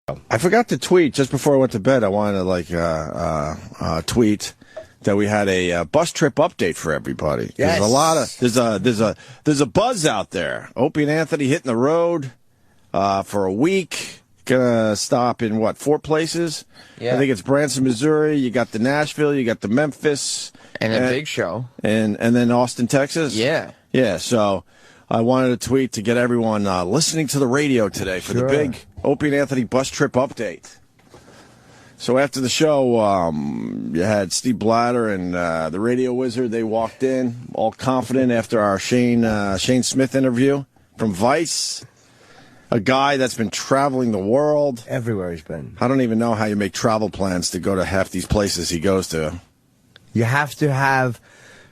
I forgot to tweet just before I went to bed. I wanted to tweet that we had a bus trip update for everybody. Yes. There's a lot of there's a buzz out there. Opie and Anthony hitting the road for a week. Gonna stop in 4 places? Yeah. I think it's Branson, Missouri. You got the Nashville. You got the Memphis, and a big show, and then Austin, Texas. Yeah. So I wanted to tweet to get everyone listening to the radio today for the big Opie and Anthony bus trip update. So after the show, you had Steve Blatter and the Radio Wizard. They walked in all confident after our Shane Smith interview from Vice, a guy that's been traveling the world. Everywhere he's been. I don't even know how you make travel plans to go to half these places he goes to. You have to have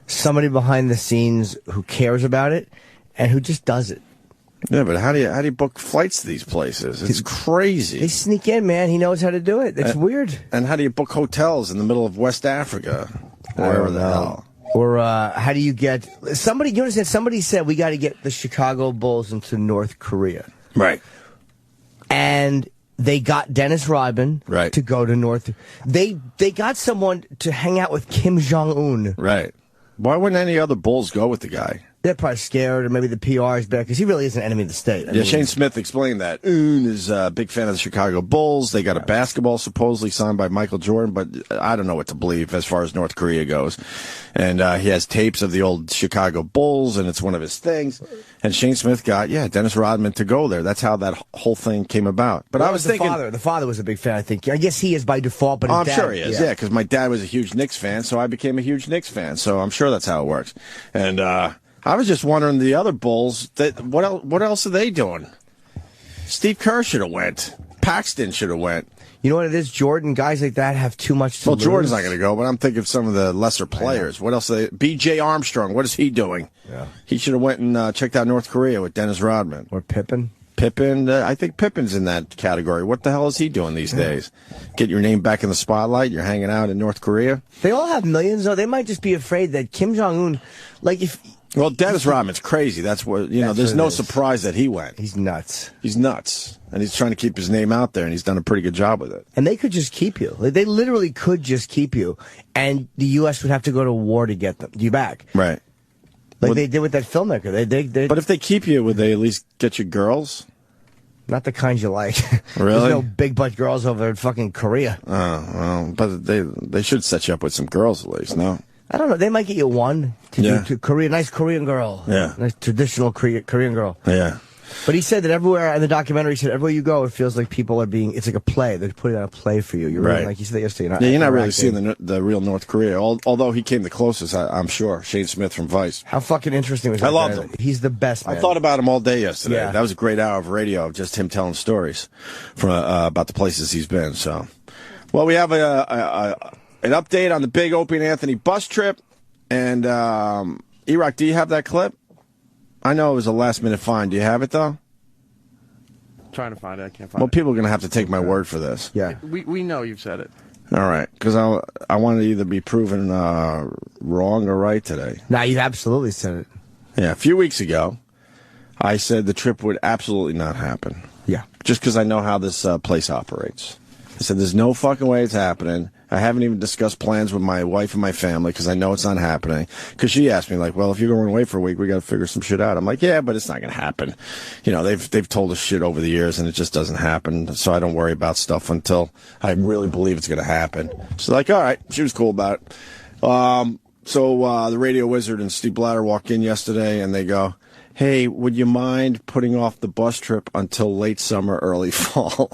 somebody behind the scenes who cares about it and who just does it. Yeah, but how do you book flights to these places? It's crazy. They sneak in, man. He knows how to do it. It's weird. And how do you book hotels in the middle of West Africa? Wherever the hell. Or how do you get somebody? You understand? Somebody said we got to get the Chicago Bulls into North Korea, right? And they got Dennis Rodman to go to North. They got someone to hang out with Kim Jong-un. Right. Why wouldn't any other Bulls go with the guy? They're probably scared, or maybe the PR is better, because he really is an enemy of the state. I mean, Shane Smith explained that. Un is a big fan of the Chicago Bulls. They got a basketball supposedly signed by Michael Jordan, but I don't know what to believe as far as North Korea goes. And he has tapes of the old Chicago Bulls, and it's one of his things. And Shane Smith got, Dennis Rodman to go there. That's how that whole thing came about. But I was thinking... The father was a big fan, I think. I guess he is by default, but I'm sure he is, because my dad was a huge Knicks fan, so I became a huge Knicks fan. So I'm sure that's how it works. And I was just wondering, the other Bulls, what else are they doing? Steve Kerr should have went. Paxton should have went. You know what it is? Jordan, guys like that have too much to lose. Jordan's not going to go, but I'm thinking of some of the lesser players. What else? B.J. Armstrong, what is he doing? Yeah. He should have went and checked out North Korea with Dennis Rodman. Or Pippen. I think Pippen's in that category. What the hell is he doing these days? Get your name back in the spotlight. You're hanging out in North Korea. They all have millions, though. They might just be afraid that Kim Jong-un, Well, Dennis Rodman's crazy. That's what, there's no surprise that he went. He's nuts. He's nuts. And he's trying to keep his name out there, and he's done a pretty good job with it. And they could just keep you. They literally could just keep you. And the U.S. would have to go to war to get you back. Right. They did with that filmmaker. But if they keep you, would they at least get you girls? Not the kind you like. Really? There's no big butt girls over in fucking Korea. Oh, well, but they should set you up with some girls at least, no? I don't know. They might get you one to Korea. Nice Korean girl. Yeah. Nice traditional Korean girl. Yeah. But he said that everywhere in the documentary, he said everywhere you go, it feels like people are it's like a play. They're putting on a play for you. You're really, like you said yesterday. You're not really seeing the real North Korea, although he came the closest, I'm sure. Shane Smith from Vice. How fucking interesting was that? I loved him. He's the best, man. I thought about him all day yesterday. Yeah. That was a great hour of radio of just him telling stories from about the places he's been. So, well, we have an update on the big Opie and Anthony bus trip. And, E-Rock, do you have that clip? I know it was a last-minute find. Do you have it, though? Trying to find it. I can't find it. Well, people are going to have to take my word for this. Yeah. We know you've said it. All right. Because I want to either be proven wrong or right today. No, you absolutely said it. Yeah. A few weeks ago, I said the trip would absolutely not happen. Yeah. Just because I know how this place operates. I said there's no fucking way it's happening. I haven't even discussed plans with my wife and my family because I know it's not happening. Because she asked me, well, if you're going away for a week, we got to figure some shit out. I'm like, yeah, but it's not going to happen. They've told us shit over the years, and it just doesn't happen. So I don't worry about stuff until I really believe it's going to happen. So all right, she was cool about it. So the Radio Wizard and Steve Blatter walk in yesterday, and they go, hey, would you mind putting off the bus trip until late summer, early fall?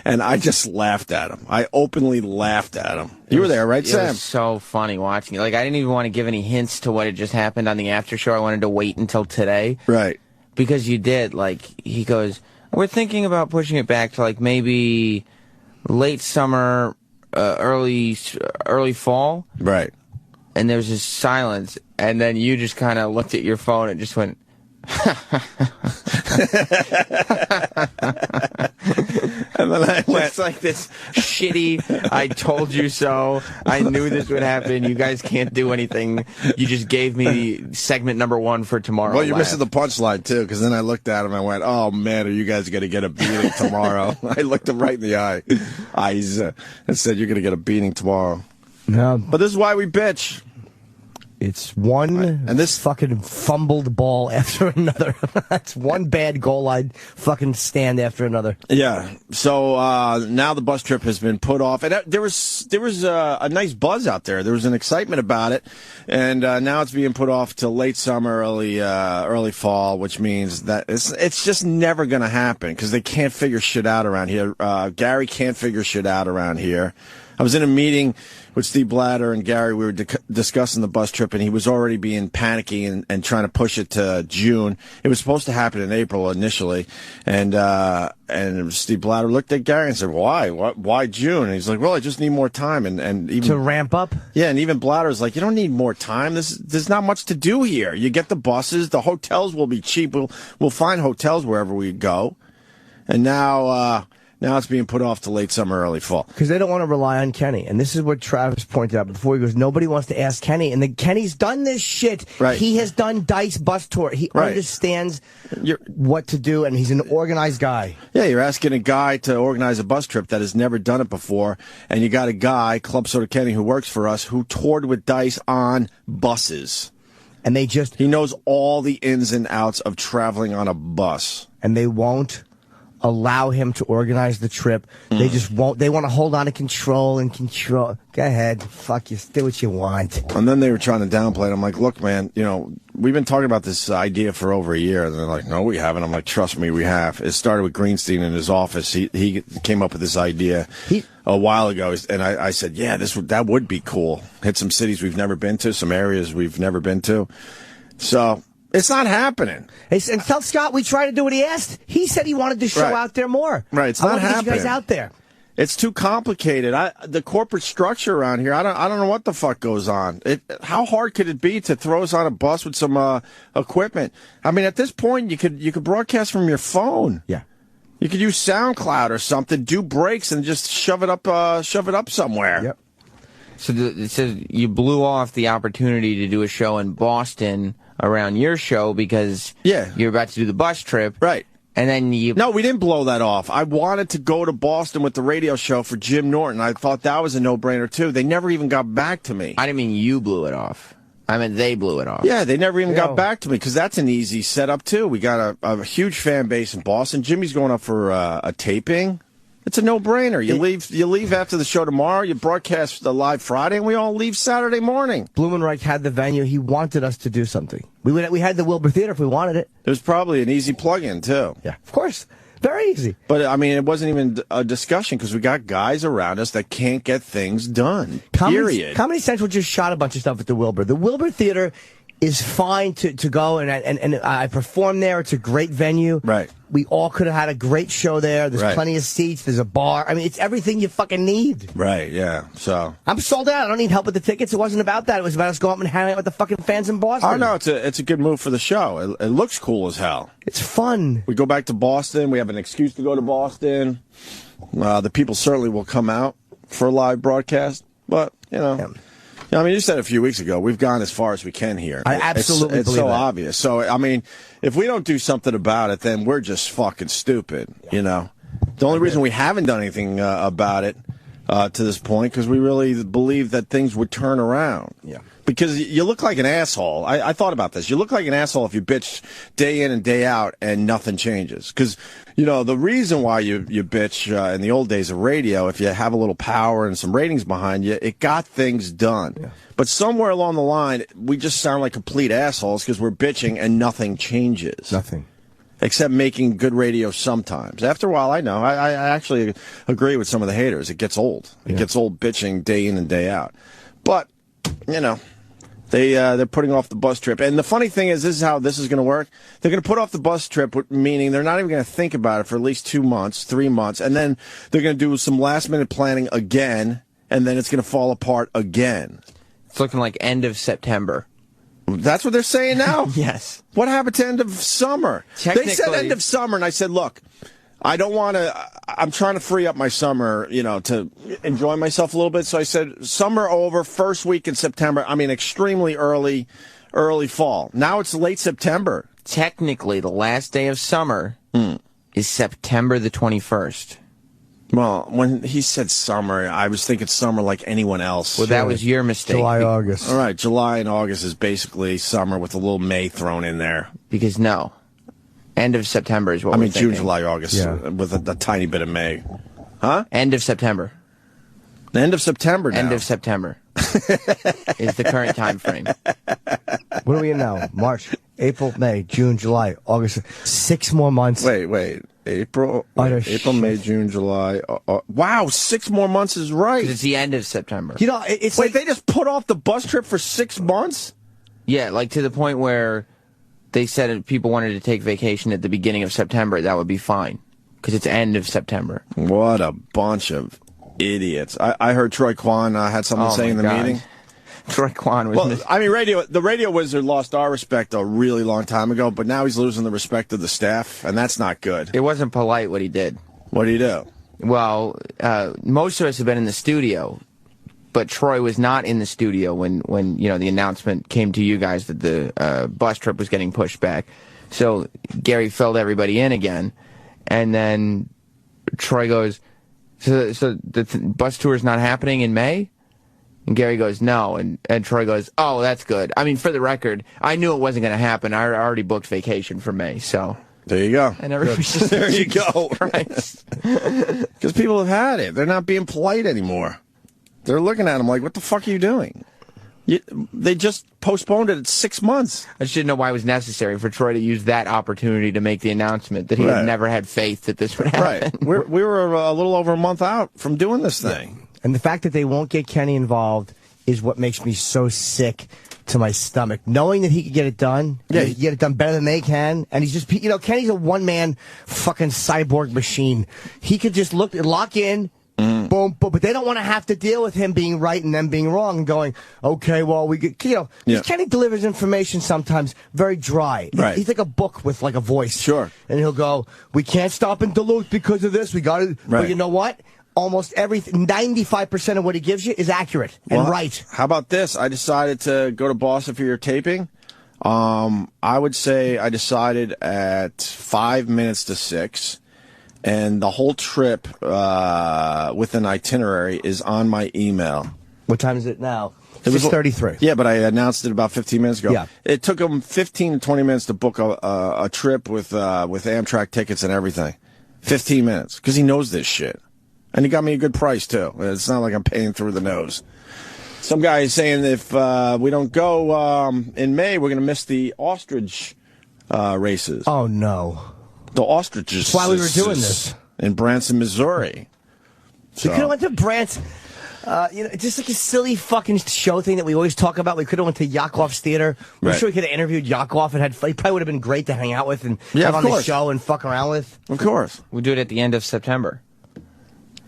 And I just laughed at him. I openly laughed at him. You were there, right, Sam? It was so funny watching it. I didn't even want to give any hints to what had just happened on the after show. I wanted to wait until today. Right. Because you did. He goes, we're thinking about pushing it back to, maybe late summer, early fall. Right. And there's this silence. And then you just kind of looked at your phone and just went, And then I went, it's like this shitty, I told you so, I knew this would happen, you guys can't do anything, you just gave me segment number 1 for tomorrow. well, you're missing the punchline, too, because then I looked at him and I went, oh, man, are you guys going to get a beating tomorrow? I looked him right in the eyes and said, you're going to get a beating tomorrow. No. But this is why we bitch. It's one and this fucking fumbled ball after another. That's one bad goal line fucking stand after another. Yeah. So now the bus trip has been put off, and there was a nice buzz out there. There was an excitement about it, and now it's being put off till late summer, early fall, which means that it's just never going to happen because they can't figure shit out around here. Gary can't figure shit out around here. I was in a meeting with Steve Blatter and Gary. We were discussing the bus trip, and he was already being panicky and trying to push it to June. It was supposed to happen in April initially, and Steve Blatter looked at Gary and said, Why June? And he's like, well, I just need more time. And even to ramp up? Yeah, and even Blatter's like, you don't need more time. There's not much to do here. You get the buses. The hotels will be cheap. We'll find hotels wherever we go. And now it's being put off to late summer, early fall. Because they don't want to rely on Kenny. And this is what Travis pointed out before. He goes, nobody wants to ask Kenny. And Kenny's done this shit. Right. He has done Dice bus tour. He understands what to do, and he's an organized guy. Yeah, you're asking a guy to organize a bus trip that has never done it before. And you got a guy, Club Soda Kenny, who works for us, who toured with Dice on buses. And he knows all the ins and outs of traveling on a bus. And they won't allow him to organize the trip. They just won't. They want to hold on to control. Go ahead. Fuck you. Do what you want. And then they were trying to downplay it. I'm like, look, man, we've been talking about this idea for over a year. And they're like, no, we haven't. I'm like, trust me, we have. It started with Greenstein in his office. He came up with this idea a while ago. And I said, yeah, that would be cool. Hit some cities we've never been to, some areas we've never been to. So it's not happening. And tell Scott we tried to do what he asked. He said he wanted to show out there more. Right, it's not happening. Get you guys out there. It's too complicated. The corporate structure around here, I don't know what the fuck goes on. How hard could it be to throw us on a bus with some equipment? I mean, at this point, you could broadcast from your phone. Yeah. You could use SoundCloud or something, do breaks, and just shove it up somewhere. Yep. So it says you blew off the opportunity to do a show in Boston around your show because you're about to do the bus trip. Right. And then No, we didn't blow that off. I wanted to go to Boston with the radio show for Jim Norton. I thought that was a no-brainer, too. They never even got back to me. I didn't mean you blew it off. I mean they blew it off. Yeah, they never even got back to me because that's an easy setup, too. We got a huge fan base in Boston. Jimmy's going up for a taping. It's a no-brainer. You leave after the show tomorrow, you broadcast the live Friday, and we all leave Saturday morning. Blumenreich had the venue. He wanted us to do something. We had the Wilbur Theater if we wanted it. It was probably an easy plug-in, too. Yeah, of course. Very easy. But, I mean, it wasn't even a discussion because we got guys around us that can't get things done, period. Comedy Central just shot a bunch of stuff at the Wilbur. The Wilbur Theater is fine to go, and I performed there. It's a great venue. Right. We all could have had a great show there. There's plenty of seats. There's a bar. I mean, it's everything you fucking need. Right, yeah. So I'm sold out. I don't need help with the tickets. It wasn't about that. It was about us going up and hanging out with the fucking fans in Boston. Oh, no, it's a good move for the show. It looks cool as hell. It's fun. We go back to Boston. We have an excuse to go to Boston. The people certainly will come out for a live broadcast. But, I mean, you said a few weeks ago, we've gone as far as we can here. I absolutely It's believe so that. obvious. So, I mean, if we don't do something about it, then we're just fucking stupid, The only reason we haven't done anything about it to this point, because we really believe that things would turn around. Yeah. Because you look like an asshole. I thought about this. You look like an asshole if you bitch day in and day out and nothing changes. Because, the reason why you bitch in the old days of radio, if you have a little power and some ratings behind you, it got things done. Yeah. But somewhere along the line, we just sound like complete assholes because we're bitching and nothing changes. Nothing. Except making good radio sometimes. After a while, I know. I actually agree with some of the haters. It gets old. It gets old bitching day in and day out. But, they're putting off the bus trip. And the funny thing is, this is how this is going to work. They're going to put off the bus trip, meaning they're not even going to think about it for at least 2 months, 3 months. And then they're going to do some last-minute planning again, and then it's going to fall apart again. It's looking like end of September. That's what they're saying now? Yes. What happened to end of summer? They said end of summer, and I said, look, I don't want to, I'm trying to free up my summer, to enjoy myself a little bit. So I said, summer over, first week in September. I mean, extremely early fall. Now it's late September. Technically, the last day of summer is September the 21st. Well, when he said summer, I was thinking summer like anyone else. Well, that was your mistake. July, August. All right, July and August is basically summer with a little May thrown in there. Because no. End of September is what we're thinking. June, July, August, with a tiny bit of May. Huh? End of September. End of September now. End of September is the current time frame. What are we in now? March, April, May, June, July, August. 6 more months. Wait. April, May, June, July. Wow, 6 more months is right. It's the end of September. It's Wait, they just put off the bus trip for 6 months? Yeah, like to the point where they said if people wanted to take vacation at the beginning of September, that would be fine. Because it's end of September. What a bunch of idiots. I heard Troy Kwan had something to say in the meeting. Troy Kwan was... the radio wizard lost our respect a really long time ago, but now he's losing the respect of the staff, and that's not good. It wasn't polite what he did. What did he do? Well, most of us have been in the studio, but Troy was not in the studio when the announcement came to you guys that the bus trip was getting pushed back. So Gary filled everybody in again, and then Troy goes, so the bus tour is not happening in May? And Gary goes, no. And Troy goes, oh, that's good. I mean, for the record, I knew it wasn't going to happen. I already booked vacation for May, so. There you go. And everybody's just, there you go. Because people have had it. They're not being polite anymore. They're looking at him like, what the fuck are you doing? They just postponed it 6 months. I just didn't know why it was necessary for Troy to use that opportunity to make the announcement that he had never had faith that this would happen. Right. We were a little over a month out from doing this thing. Yeah. And the fact that they won't get Kenny involved is what makes me so sick to my stomach. Knowing that he could get it done, he can get it done better than they can, and he's just, Kenny's a one-man fucking cyborg machine. He could just lock in, boom, but they don't want to have to deal with him being right and them being wrong and going, okay, well, we get, Kenny delivers information sometimes very dry. Right. He's like a book with like a voice. Sure. And he'll go, we can't stop in Duluth because of this. We got it. Right. But you know what? Almost everything, 95% of what he gives you is accurate and right. How about this? I decided to go to Boston for your taping. I would say I decided at 5 minutes to 6, and the whole trip with an itinerary is on my email. What time is it now? 6:33. Yeah, but I announced it about 15 minutes ago. Yeah. It took him 15 to 20 minutes to book a trip with Amtrak tickets and everything. 15 minutes, because he knows this shit. And he got me a good price, too. It's not like I'm paying through the nose. Some guy is saying if we don't go in May, we're going to miss the ostrich races. Oh, no. The ostriches. That's why we were doing this. In Branson, Missouri. We could have went to Branson. Just like a silly fucking show thing that we always talk about. We could have went to Yakov's theater. I'm sure we could have interviewed Yakov and had. He probably would have been great to hang out with and have on the show and fuck around with. Of course. We do it at the end of September.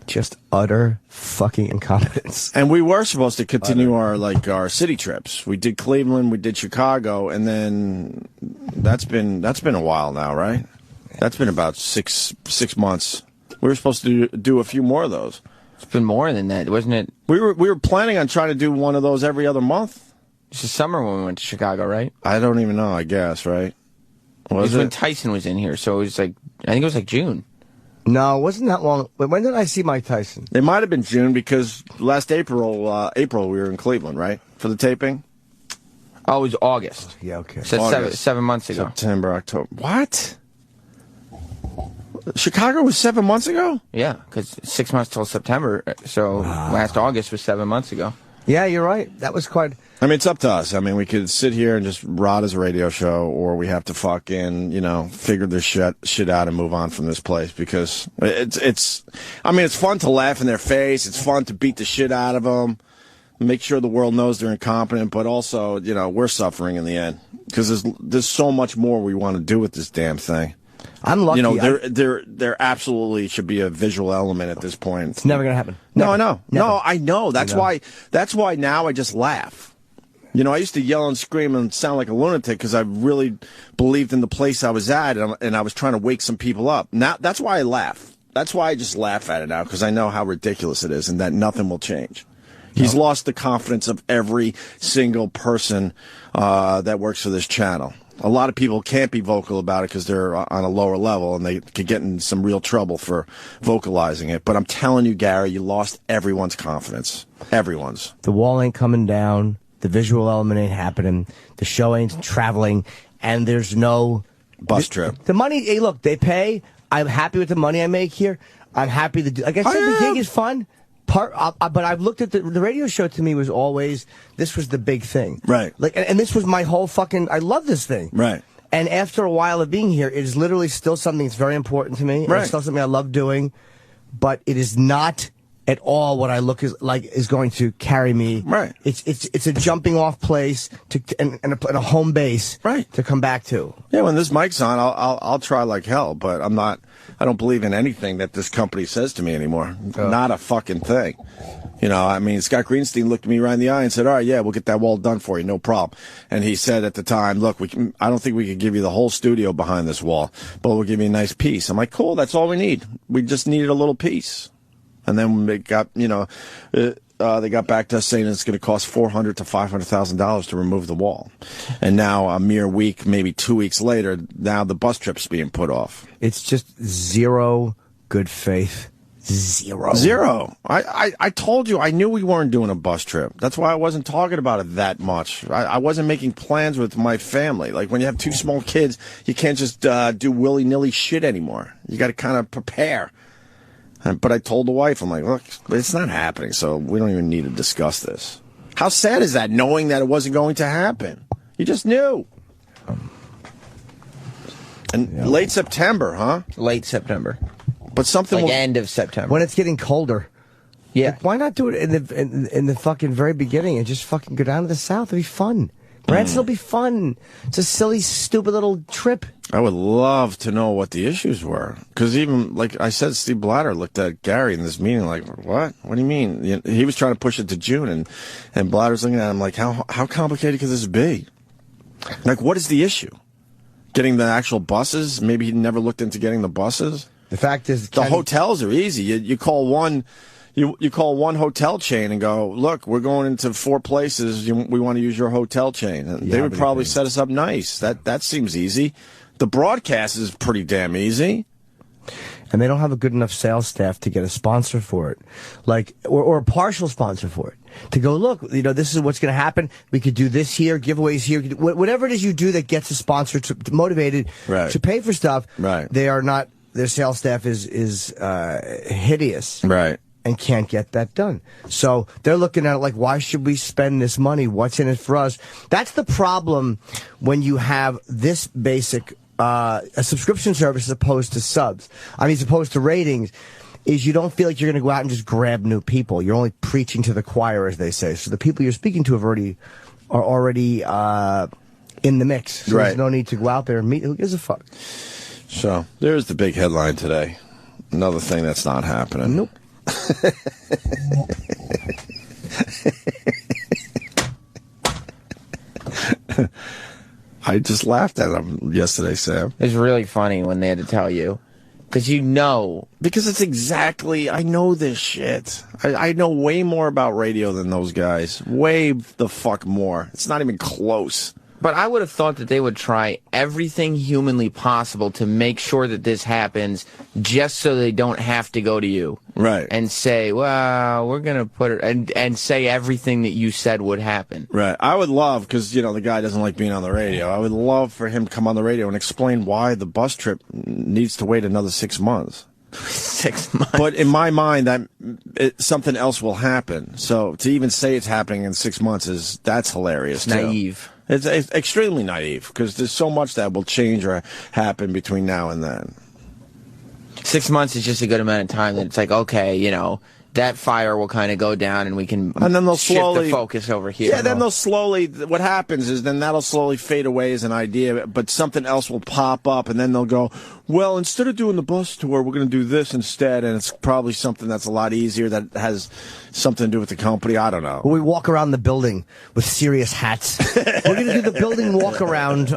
Just utter fucking incompetence. And we were supposed to continue our city trips. We did Cleveland, we did Chicago, and then that's been a while now, right? That's been about six months. We were supposed to do a few more of those. It's been more than that, wasn't it? We were planning on trying to do one of those every other month. It's the summer when we went to Chicago, right? I don't even know, I guess, right? Was it? When Tyson was in here, so it was like, I think it was like June. No, it wasn't that long. When did I see Mike Tyson? It might have been June because last April we were in Cleveland, right? For the taping? Oh, it was August. Yeah, okay. So 7 months ago. September, October. What? Chicago was 7 months ago? Yeah, because 6 months till September, so last August was 7 months ago. Yeah, you're right. That was quite... I mean, it's up to us. I mean, we could sit here and just rot as a radio show, or we have to fucking, figure this shit out and move on from this place, because it's fun to laugh in their face. It's fun to beat the shit out of them, make sure the world knows they're incompetent, but also, we're suffering in the end, because there's so much more we want to do with this damn thing. I'm lucky. There absolutely should be a visual element at this point. It's never going to happen. No, I know. Never. No, I know. That's why now I just laugh. You know, I used to yell and scream and sound like a lunatic because I really believed in the place I was at, and I was trying to wake some people up. Now, that's why I laugh. That's why I just laugh at it now, because I know how ridiculous it is and that nothing will change. He's lost the confidence of every single person that works for this channel. A lot of people can't be vocal about it because they're on a lower level, and they could get in some real trouble for vocalizing it. But I'm telling you, Gary, you lost everyone's confidence. Everyone's. The wall ain't coming down. The visual element ain't happening. The show ain't traveling. And there's no... Bus trip. The money, hey, look, they pay. I'm happy with the money I make here. I'm happy to do... Like I said, the gig is fun. But I've looked at the radio show. To me was always, this was the big thing, right? Like, and this was my whole fucking. I love this thing, right? And after a while of being here, it is literally still something that's very important to me. Right. It's still something I love doing, but it is not at all what I look like is going to carry me. Right. It's a jumping off place and a home base, right, to come back to. Yeah, when this mic's on, I'll try like hell, but I'm not. I don't believe in anything that this company says to me anymore. Not a fucking thing. You know, I mean, Scott Greenstein looked at me right in the eye and said, all right, yeah, we'll get that wall done for you, no problem. And he said at the time, look, I don't think we could give you the whole studio behind this wall, but we'll give you a nice piece. I'm like, cool, that's all we need. We just needed a little piece. And then they got, you know, they got back to us saying it's going to cost $400,000 to $500,000 to remove the wall. And now, a mere week, maybe 2 weeks later, now the bus trip's being put off. It's just zero good faith. Zero. I told you, I knew we weren't doing a bus trip. That's why I wasn't talking about it that much. I wasn't making plans with my family. Like, when you have two small kids, you can't just do willy-nilly shit anymore. You got to kind of prepare. But I told the wife, I'm like, look, it's not happening, so we don't even need to discuss this. How sad is that, knowing that it wasn't going to happen? You just knew. And late September, huh? Late September. But something like end of September. When it's getting colder. Yeah. Like, why not do it in the fucking very beginning and just fucking go down to the south? It'd be fun. Branson will be fun. It's a silly, stupid little trip. I would love to know what the issues were. Because even, like I said, Steve Blatter looked at Gary in this meeting like, what? What do you mean? You know, he was trying to push it to June, and Blatter's looking at him like, how complicated could this be? Like, what is the issue? Getting the actual buses? Maybe he never looked into getting the buses? The fact is... The hotels are easy. You call one... You call one hotel chain and go, look, we're going into 4 places. We want to use your hotel chain. And they would probably set us up nice. That seems easy. The broadcast is pretty damn easy. And they don't have a good enough sales staff to get a sponsor for it, like or a partial sponsor for it. To go, look, you know, this is what's going to happen. We could do this here, giveaways here, whatever it is you do that gets a sponsor motivated to pay for stuff. Right. They are not. Their sales staff is hideous. Right. And can't get that done. So they're looking at it like, why should we spend this money? What's in it for us? That's the problem when you have this basic a subscription service as opposed to subs. I mean, as opposed to ratings, is you don't feel like you're going to go out and just grab new people. You're only preaching to the choir, as they say. So the people you're speaking to are already in the mix. So there's no need to go out there and meet. Who gives a fuck? So there's the big headline today. Another thing that's not happening. Nope. I just laughed at him yesterday, Sam. It was really funny when they had to tell you. Because you know. Because it's exactly, I know this shit. I know way more about radio than those guys. Way the fuck more. It's not even close. But I would have thought that they would try everything humanly possible to make sure that this happens just so they don't have to go to you. Right. And say, well, we're going to put it, and say everything that you said would happen. Right. I would love, because, you know, the guy doesn't like being on the radio. I would love for him to come on the radio and explain why the bus trip needs to wait another 6 months. 6 months. But in my mind, something else will happen. So to even say it's happening in 6 months that's hilarious. It's naive. It's extremely naive, because there's so much that will change or happen between now and then. 6 months is just a good amount of time that it's like, okay, you know, that fire will kind of go down and we can and then they'll shift slowly the focus over here. Yeah, then they'll slowly, what happens is then that'll slowly fade away as an idea, but something else will pop up, and then they'll go, well, instead of doing the bus tour, we're going to do this instead, and it's probably something that's a lot easier that has something to do with the company. I don't know. We walk around the building with serious hats. We're going to do the building walk around.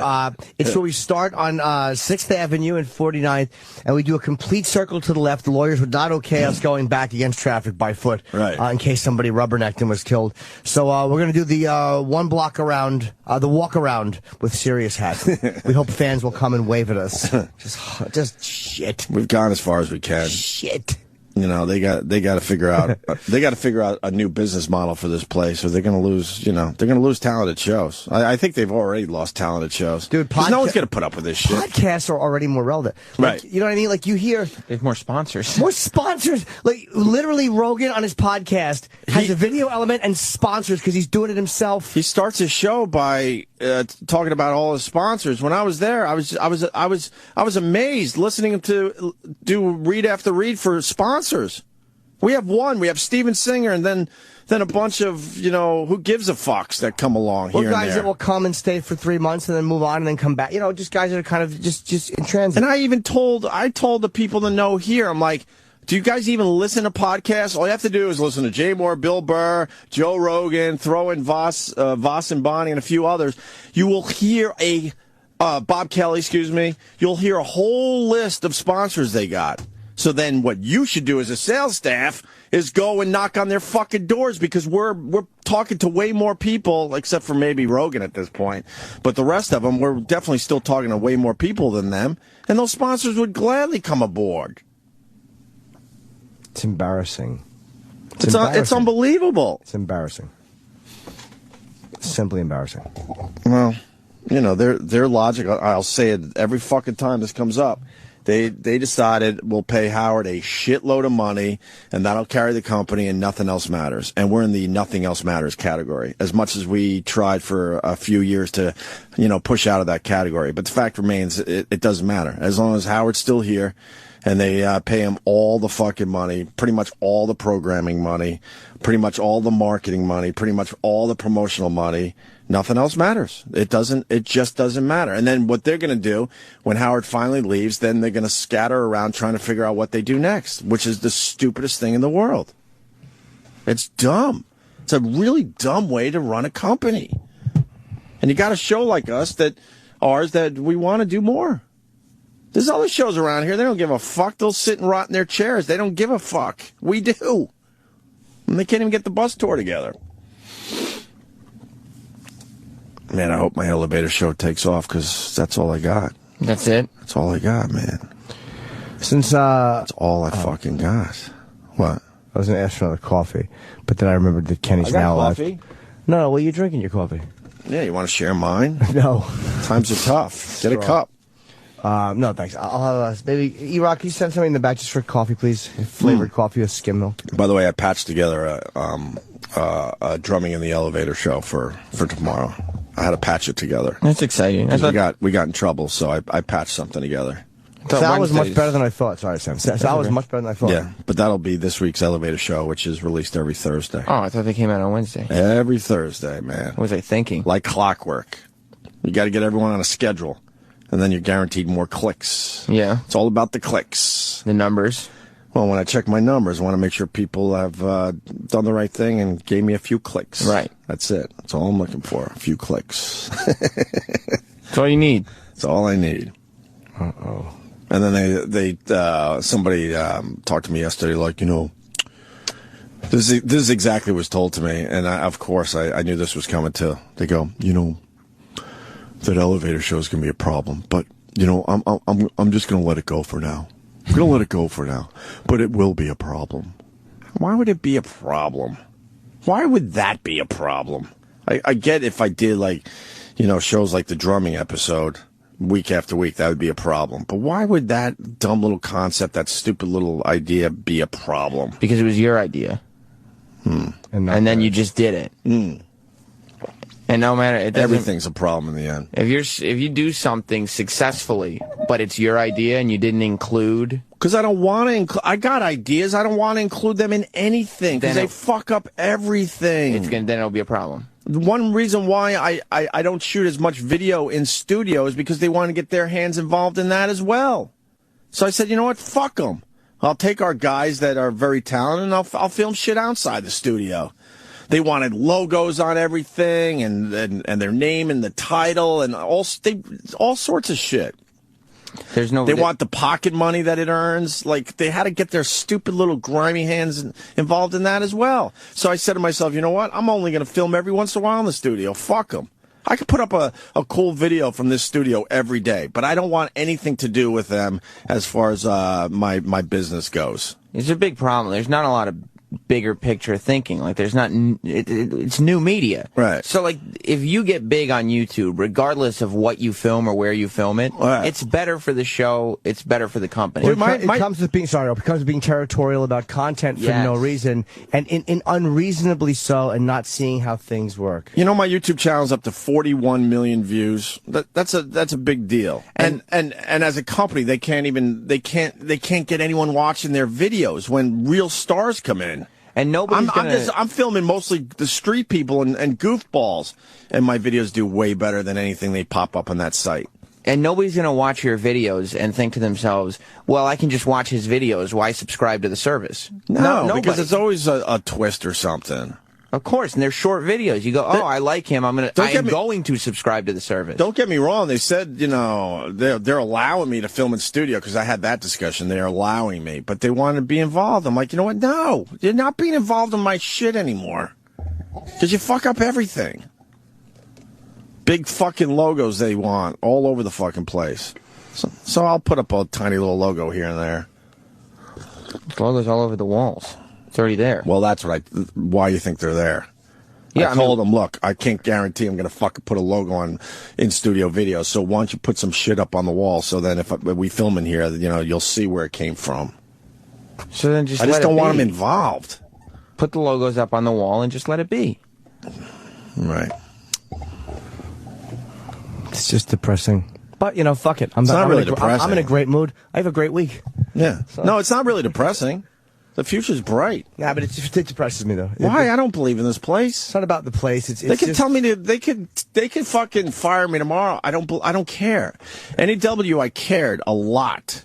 It's where we start on 6th Avenue and 49th, and we do a complete circle to the left. The lawyers would not okay us going back against traffic by foot, right? In case somebody rubbernecked and was killed. So we're going to do the 1 block around, the walk around with serious hats. We hope fans will come and wave at us. Just shit. We've gone as far as we can. Shit. You know, they got to figure out a new business model for this place, or they're going to lose. You know, they're going to lose talented shows. I think they've already lost talented shows. Dude, no one's going to put up with this shit. Podcasts are already more relevant, like, right? You know what I mean? Like you hear, they have more sponsors. More sponsors. Like literally, Rogan on his podcast has a video element and sponsors because he's doing it himself. He starts his show by talking about all his sponsors. When I was there, I was amazed listening to do read after read for sponsors. We have one. We have Steven Singer, and then a bunch of, you know, who gives a fucks that come along here and there. Guys that will come and stay for 3 months and then move on and then come back. You know, just guys that are kind of just in transit. And I told the people to know here, I'm like, do you guys even listen to podcasts? All you have to do is listen to Jay Moore, Bill Burr, Joe Rogan, throw in Voss and Bonnie and a few others. You will hear Bob Kelly, excuse me. You'll hear a whole list of sponsors they got. So then what you should do as a sales staff is go and knock on their fucking doors, because we're talking to way more people, except for maybe Rogan at this point. But the rest of them, we're definitely still talking to way more people than them. And those sponsors would gladly come aboard. It's embarrassing. It's unbelievable. It's embarrassing. It's simply embarrassing. Well, you know, their logic, I'll say it every fucking time this comes up. They decided we'll pay Howard a shitload of money, and that'll carry the company, and nothing else matters. And we're in the nothing else matters category, as much as we tried for a few years to, you know, push out of that category. But the fact remains, it doesn't matter. As long as Howard's still here, and they pay him all the fucking money, pretty much all the programming money, pretty much all the marketing money, pretty much all the promotional money, nothing else matters. It just doesn't matter. And then what they're going to do when Howard finally leaves, then they're going to scatter around trying to figure out what they do next, which is the stupidest thing in the world. It's dumb. It's a really dumb way to run a company. And you got a show like us that we want to do more. There's other shows around here. They don't give a fuck. They'll sit and rot in their chairs. They don't give a fuck. We do. And they can't even get the bus tour together. Man, I hope my elevator show takes off, because that's all I got. That's it? That's all I got, man. That's all I fucking got. What? I was going to ask for another coffee, but then I remembered that Kenny's now coffee. No, well, you're drinking your coffee. Yeah, you want to share mine? No. Times are tough. Get a cup. No, thanks. I'll have maybe E-Rock, can you send something in the back just for coffee, please? Flavored coffee with skim milk. By the way, I patched together a drumming in the elevator show for tomorrow. I had to patch it together. That's exciting. We got in trouble, so I patched something together. That was much better than I thought. Sorry, Sam. That was much better than I thought. Yeah, but that'll be this week's elevator show, which is released every Thursday. Oh, I thought they came out on Wednesday. Every Thursday, man. What was I thinking? Like clockwork. You got to get everyone on a schedule, and then you're guaranteed more clicks. Yeah. It's all about the clicks. The numbers. Well, when I check my numbers, I want to make sure people have done the right thing and gave me a few clicks. Right. That's it. That's all I'm looking for. A few clicks. That's all you need. That's all I need. Uh-oh. And then somebody talked to me yesterday, like, you know, this is exactly what was told to me. And of course, I knew this was coming too. They go, you know, that elevator show is going to be a problem, but, you know, I'm just going to let it go for now. I'm going to let it go for now, but it will be a problem. Why would it be a problem? Why would that be a problem? I get if I did, like, you know, shows like the drumming episode week after week, that would be a problem. But why would that dumb little concept, that stupid little idea be a problem? Because it was your idea. And then you just did it. And no matter, everything's a problem in the end. If you do something successfully, but it's your idea and you didn't include, because I don't want to include. I got ideas. I don't want to include them in anything because they fuck up everything. Then it'll be a problem. One reason why I don't shoot as much video in studio is because they want to get their hands involved in that as well. So I said, you know what? Fuck them. I'll take our guys that are very talented, and I'll film shit outside the studio. They wanted logos on everything, and their name in the title, and all sorts of shit. There's no. They want the pocket money that it earns. Like, they had to get their stupid little grimy hands involved in that as well. So I said to myself, you know what? I'm only going to film every once in a while in the studio. Fuck them. I could put up a cool video from this studio every day, but I don't want anything to do with them as far as my business goes. It's a big problem. There's not a lot of bigger picture thinking. Like, there's not, it's new media. Right. So, like, if you get big on YouTube, regardless of what you film or where you film it, right, it's better for the show, it's better for the company. It comes with being territorial about content for no reason, and unreasonably so, and not seeing how things work. You know, my YouTube channel's up to 41 million views. That's a big deal. And as a company, they can't get anyone watching their videos when real stars come in. And nobody's I'm filming mostly the street people and goofballs, and my videos do way better than anything they pop up on that site. And nobody's going to watch your videos and think to themselves, well, I can just watch his videos. Why subscribe to the service? No, because it's always a twist or something. Of course, and they're short videos. You go, oh, I like him. I'm going to subscribe to the service. Don't get me wrong. They said, you know, they're allowing me to film in studio because I had that discussion. They're allowing me, but they want to be involved. I'm like, you know what? No, you're not being involved in my shit anymore because you fuck up everything. Big fucking logos they want all over the fucking place. So I'll put up a tiny little logo here and there. Logos all over the walls. It's already there. Well, that's why you think they're there. Yeah, I told them, look, I can't guarantee I'm going to fucking put a logo on in studio video. So why don't you put some shit up on the wall so then if we film in here, you know, you'll see where it came from. So then I just don't want them involved. Put the logos up on the wall and just let it be. Right. It's just depressing. But, you know, fuck it. I'm not really depressing. I'm in a great mood. I have a great week. Yeah. So. No, it's not really depressing. The future's bright. Yeah, but it depresses me though. Why? I don't believe in this place. It's not about the place. It's they can tell me they could fucking fire me tomorrow. I don't care. NEW, I cared a lot,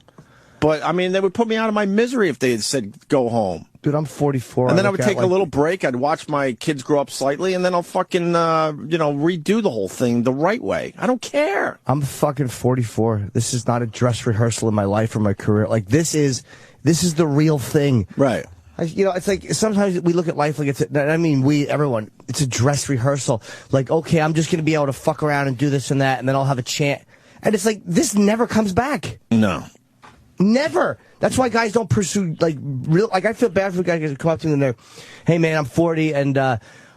but I mean they would put me out of my misery if they had said go home. Dude, I'm 44. And then I would take a little break. I'd watch my kids grow up slightly, and then I'll fucking redo the whole thing the right way. I don't care. I'm fucking 44. This is not a dress rehearsal in my life or my career. Like this is the real thing. Right. You know, it's like sometimes we look at life like everyone, it's a dress rehearsal. Like, okay, I'm just going to be able to fuck around and do this and that, and then I'll have a chance. And it's like, this never comes back. No. Never. That's why guys don't pursue, like, I feel bad for guys who come up to me and they're, hey man, I'm 40 and,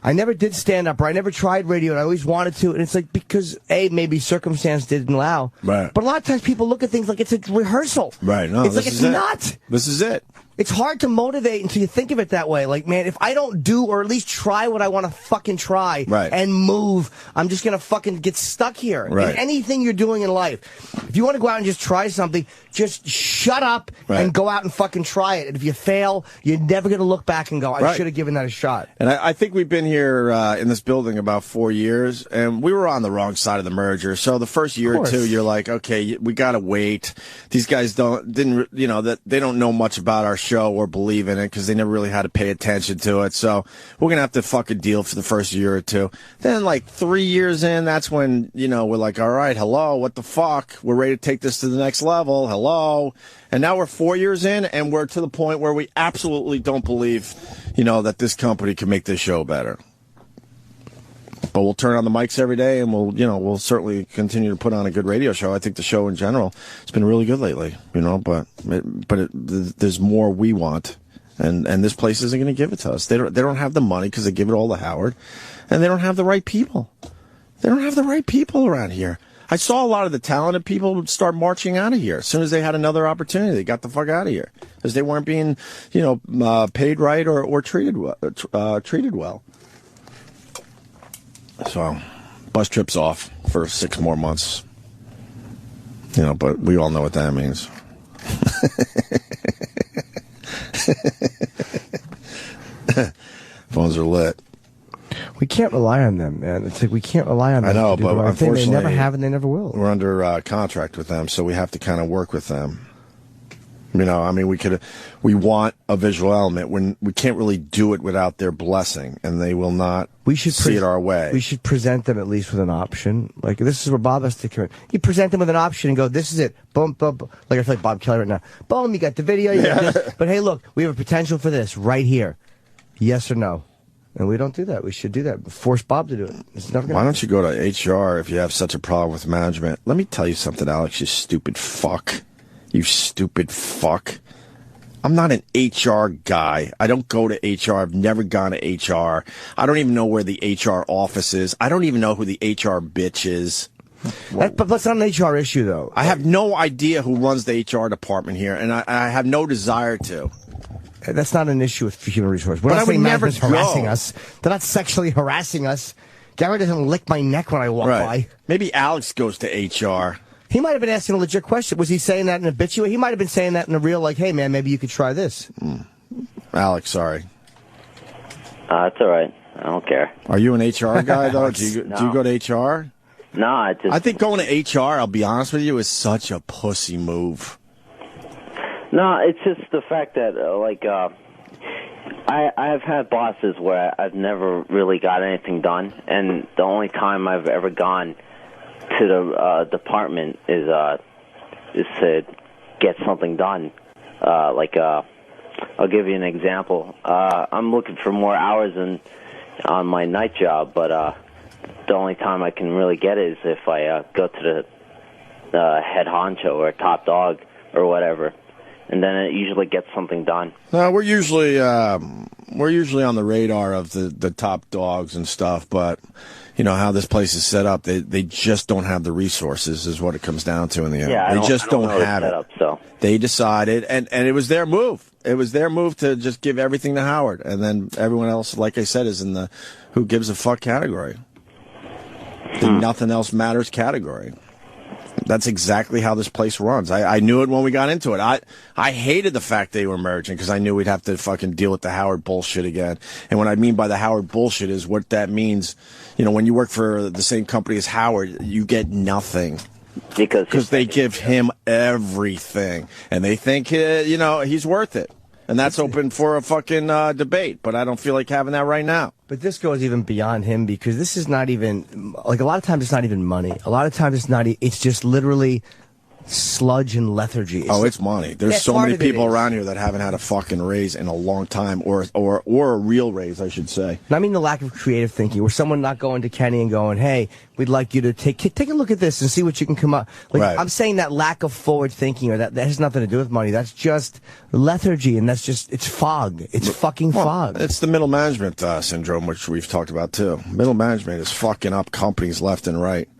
I never did stand up or I never tried radio and I always wanted to. And it's like, because maybe circumstance didn't allow. Right. But a lot of times people look at things like it's a rehearsal. Right. No, it's like, it's not. This is it. It's hard to motivate until you think of it that way. Like, man, if I don't do or at least try what I want to fucking try and move, I'm just going to fucking get stuck here. Right. In anything you're doing in life. If you want to go out and just try something, just shut up and go out and fucking try it. And if you fail, you're never going to look back and go, I should have given that a shot. And I think we've been here in this building about 4 years, and we were on the wrong side of the merger. So the first year or two, you're like, okay, we got to wait. These guys they don't know much about our show or believe in it because they never really had to pay attention to it. So we're going to have to fucking deal for the first year or two. Then like 3 years in, that's when, we're like, all right, hello, what the fuck? We're ready to take this to the next level. Hello. And now we're 4 years in and we're to the point where we absolutely don't believe, that this company can make this show better. But we'll turn on the mics every day, and we'll certainly continue to put on a good radio show. I think the show in general has been really good lately, but there's more we want, and this place isn't going to give it to us. They don't have the money because they give it all to Howard, and they don't have the right people. They don't have the right people around here. I saw a lot of the talented people start marching out of here as soon as they had another opportunity. They got the fuck out of here because they weren't being, paid right or treated well. So, bus trip's off for 6 more months. But we all know what that means. Phones are lit. We can't rely on them, man. It's like we can't rely on them. I know, but unfortunately, they never have and they never will. We're under contract with them, so we have to kind of work with them. You know, I mean, we want a visual element when we can't really do it without their blessing, and they will not see it our way. We should present them at least with an option. Like, this is where Bob has to come in. You present them with an option and go, this is it. Boom, boom, boom. Like, I feel like Bob Kelly right now. Boom, you got the video. You got this. But hey, look, we have a potential for this right here. Yes or no? And we don't do that. We should do that. Force Bob to do it. It's never gonna Why don't you go to HR if you have such a problem with management? Let me tell you something, Alex, you stupid fuck. You stupid fuck. I'm not an HR guy. I don't go to HR. I've never gone to HR. I don't even know where the HR office is. I don't even know who the HR bitch is. But that's not an HR issue, though. I have no idea who runs the HR department here, and I have no desire to. That's not an issue with human resources. We're not saying management's harassing us. They're not sexually harassing us. Gary doesn't lick my neck when I walk by. Maybe Alex goes to HR. He might have been asking a legit question. Was he saying that in a bitchy way? He might have been saying that in a real, like, hey, man, maybe you could try this. Alex, sorry. It's all right. I don't care. Are you an HR guy, though? Do you go to HR? No, I think going to HR, I'll be honest with you, is such a pussy move. No, it's just the fact that, I've had bosses where I've never really got anything done, and the only time I've ever gone to the department is to get something done. I'll give you an example. I'm looking for more hours on my night job, but the only time I can really get it is if I go to the head honcho or top dog or whatever, and then it usually gets something done. No, we're usually on the radar of the top dogs and stuff, but you know how this place is set up. They just don't have the resources, is what it comes down to in the end. Yeah, they just don't have it. Up, so. They decided, and it was their move. It was their move to just give everything to Howard, and then everyone else, like I said, is in the who gives a fuck category. The nothing else matters category. That's exactly how this place runs. I knew it when we got into it. I hated the fact they were merging because I knew we'd have to fucking deal with the Howard bullshit again. And what I mean by the Howard bullshit is what that means. You know, when you work for the same company as Howard, you get nothing. Because they give him everything. And they think, he's worth it. And that's open for a fucking debate. But I don't feel like having that right now. But this goes even beyond him because this is not even, like, a lot of times it's not even money. A lot of times it's not, it's just literally sludge and lethargy. It's money. There's so many people around here that haven't had a fucking raise in a long time, or a real raise, I should say. And I mean the lack of creative thinking, where someone not going to Kenny and going, hey, we'd like you to take a look at this and see what you can come up. Like, right. I'm saying that lack of forward thinking, or that has nothing to do with money. That's just lethargy, and that's just, it's fog. It's fucking fog. It's the middle management syndrome, which we've talked about too. Middle management is fucking up companies left and right.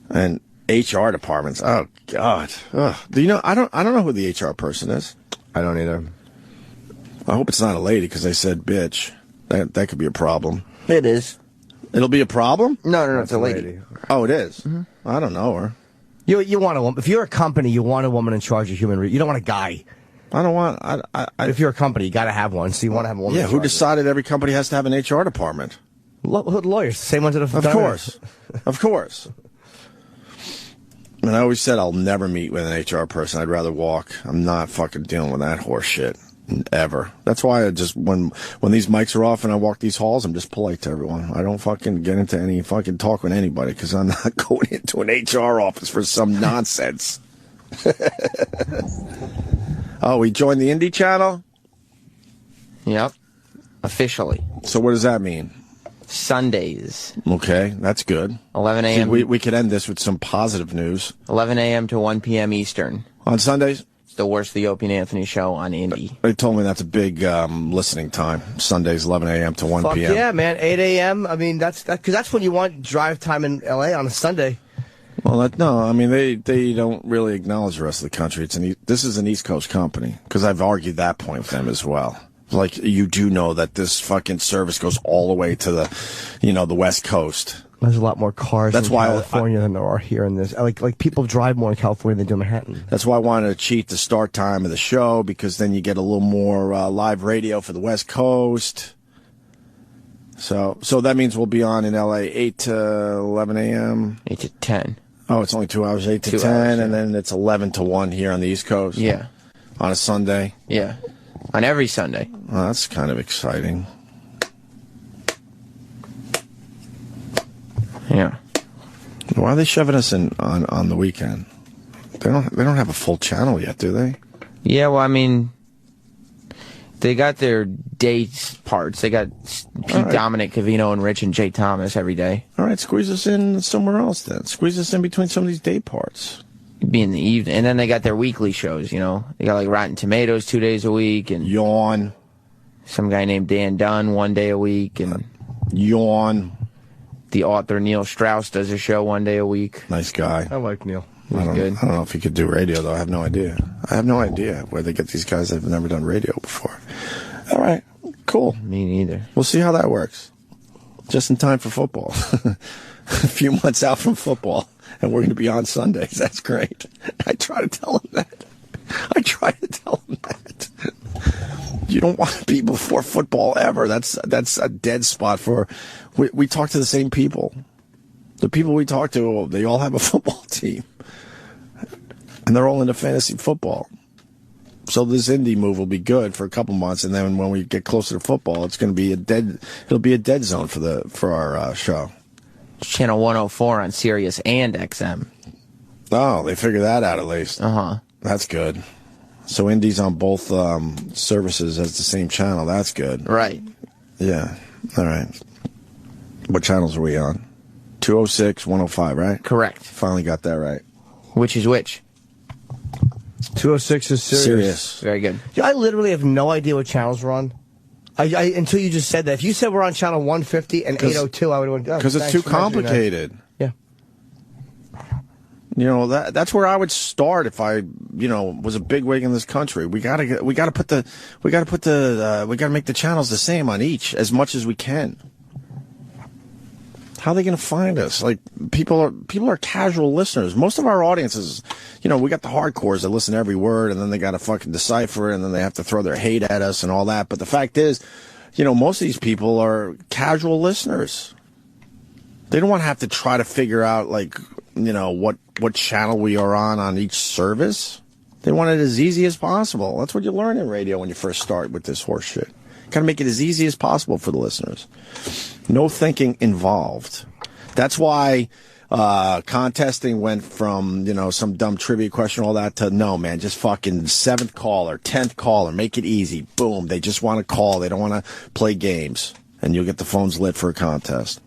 And HR departments. Oh God. Ugh. Do you know? I don't know who the HR person is. I don't either. I hope it's not a lady because they said bitch. That could be a problem. It is. It'll be a problem? No, it's a lady. Oh, it is? Mm-hmm. I don't know her. You want a woman. If you're a company, you want a woman in charge of human resources. You don't want a guy. I don't want. If you're a company, you got to have one. So you want to have a woman. Yeah. Who decided every company has to have an HR department? Lawyers. Same ones that have. Of course. Of course. And I always said I'll never meet with an HR person. I'd rather walk. I'm not fucking dealing with that horse shit ever. That's why I just, when these mics are off and I walk these halls, I'm just polite to everyone. I don't fucking get into any fucking talk with anybody because I'm not going into an HR office for some nonsense. Oh, we joined the Indie channel? Yep. Officially. So what does that mean? Sundays. Okay, that's good. 11 a.m. We could end this with some positive news. 11 a.m. to 1 p.m. Eastern. On Sundays? It's the worst the Opie and Anthony Show on Indie. They told me that's a big listening time. Sundays, 11 a.m. to 1 p.m. Yeah, man, 8 a.m. I mean, because that's when you want drive time in L.A. on a Sunday. Well, no, I mean, they don't really acknowledge the rest of the country. This is an East Coast company, because I've argued that point with them as well. Like, you do know that this fucking service goes all the way to the West Coast. There's a lot more cars in California than there are here in this. Like people drive more in California than do in Manhattan. That's why I wanted to cheat the start time of the show, because then you get a little more live radio for the West Coast. So that means we'll be on in L.A. 8 to 11 a.m. 8 to 10. Oh, it's only 2 hours, 8 to 10, and then it's 11 to 1 here on the East Coast. Yeah. On a Sunday? Yeah. On every Sunday. Well, that's kind of exciting. Yeah. Why are they shoving us in on the weekend? They don't have a full channel yet, do they? Yeah, well, I mean, they got their day parts. They got Pete, right. Dominic, Cavino, and Rich and Jay Thomas every day. All right, squeeze us in somewhere else then. Squeeze us in between some of these day parts. Be in the evening. And then they got their weekly shows, you know. They got like Rotten Tomatoes 2 days a week, and Yawn. some guy named Dan Dunn 1 day a week, and Yawn. the author Neil Strauss does a show 1 day a week. Nice guy. I like Neil. I don't good. know if he could do radio, though. I have no idea. I have no idea where they get these guys that have never done radio before. All right, cool. Me neither. We'll see how that works. Just in time for football. A few months out from football, and we're going to be on Sundays. That's great. I try to tell him that. You don't want to be before football ever. That's a dead spot for... We talk to the same people. The people we talk to, they all have a football team. And they're all into fantasy football. So this indie move will be good for a couple months, and then when we get closer to football, it's going to be it'll be a dead zone for our show. Channel 104 on Sirius and XM. Oh, they figured that out at least. Uh-huh. That's good. So indie's on both services as the same channel. That's good. Right. Yeah. All right. What channels are we on? 206, 105, right? Correct. Finally got that right. Which is which? 206 is Sirius. Very good. Yeah, I literally have no idea what channels we're on. Until you just said that. If you said we're on channel 150 and 802, I would have went, because it's too complicated. Yeah. You know, that's where I would start if I, was a bigwig in this country. We gotta make the channels the same on each as much as we can. How are they going to find us? Like, people are casual listeners. Most of our audience is, we got the hardcores that listen to every word, and then they got to fucking decipher it, and then they have to throw their hate at us and all that. But the fact is, most of these people are casual listeners. They don't want to have to try to figure out, like, what channel we are on each service. They want it as easy as possible. That's what you learn in radio when you first start with this horse shit. Got to make it as easy as possible for the listeners. No thinking involved. That's why contesting went from, some dumb trivia question, all that, to no, man, just fucking 7th caller, 10th caller, make it easy. Boom. They just want to call. They don't want to play games. And you'll get the phones lit for a contest.